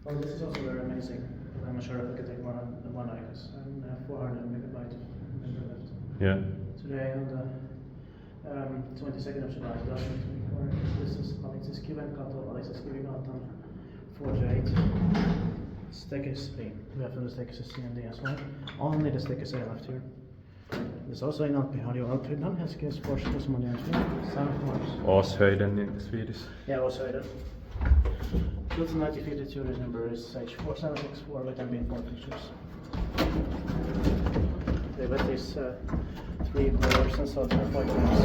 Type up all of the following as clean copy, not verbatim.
Well, this is also very amazing. I'm not sure if I can take one eye because I have 400 megabyte memory left. Yeah. Today on the 22nd of July 2024, this is Aleksis Kiven, katu, Aleksis Kiven, 48. Stekes B. We have the Stekes C and D as well. Only the Stekes A left here. There's also in Alppi, har ju Finland, Helsinki, Sports, som man egentligen. Åshöjden in Swedish. Yeah, Åshöjden. 1952, this number is H4764, let them be in 4 pictures. They let these 3 colors and so they're quite nice.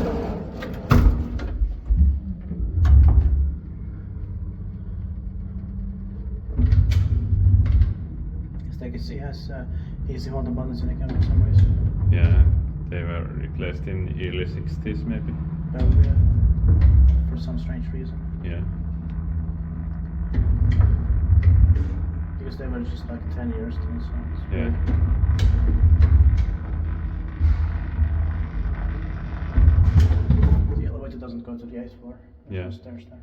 Stekes has easy hold buttons in the camera in some ways. Yeah, they were replaced in early 60s maybe. Probably, yeah. For some strange reason. Yeah. Because they were just like 10 years to this one. Yeah. The elevator doesn't go to the 8th floor. There's Yeah. no stairs there.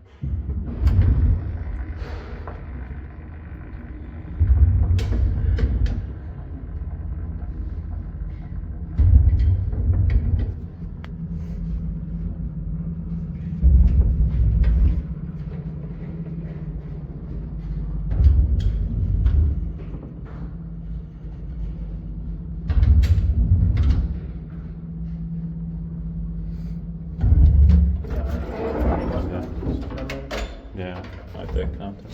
Yeah, I take counter.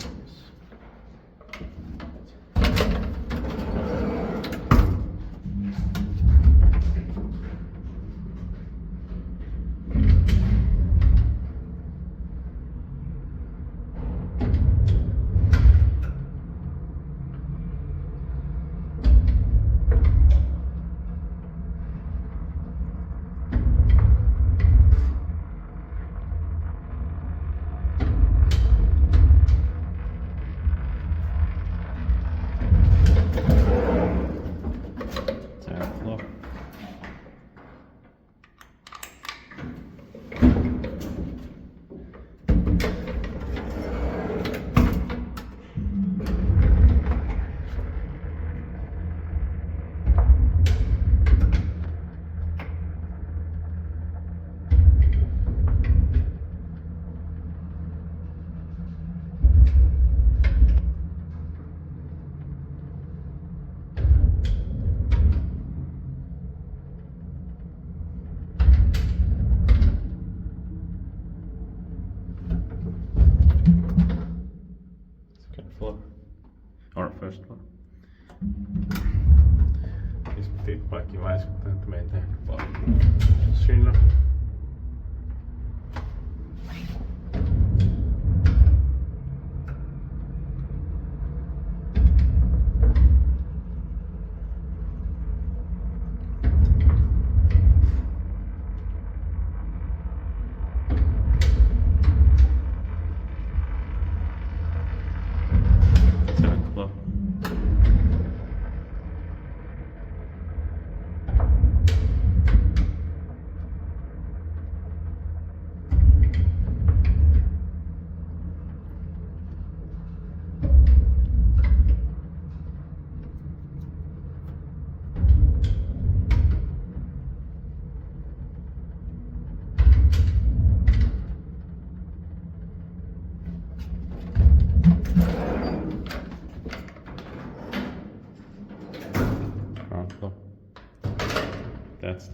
Second floor. Or first floor. Istuttiin kaikki vaiskuttaa, että meitä ei paljon. Siinä. Second floor. Ground floor. That's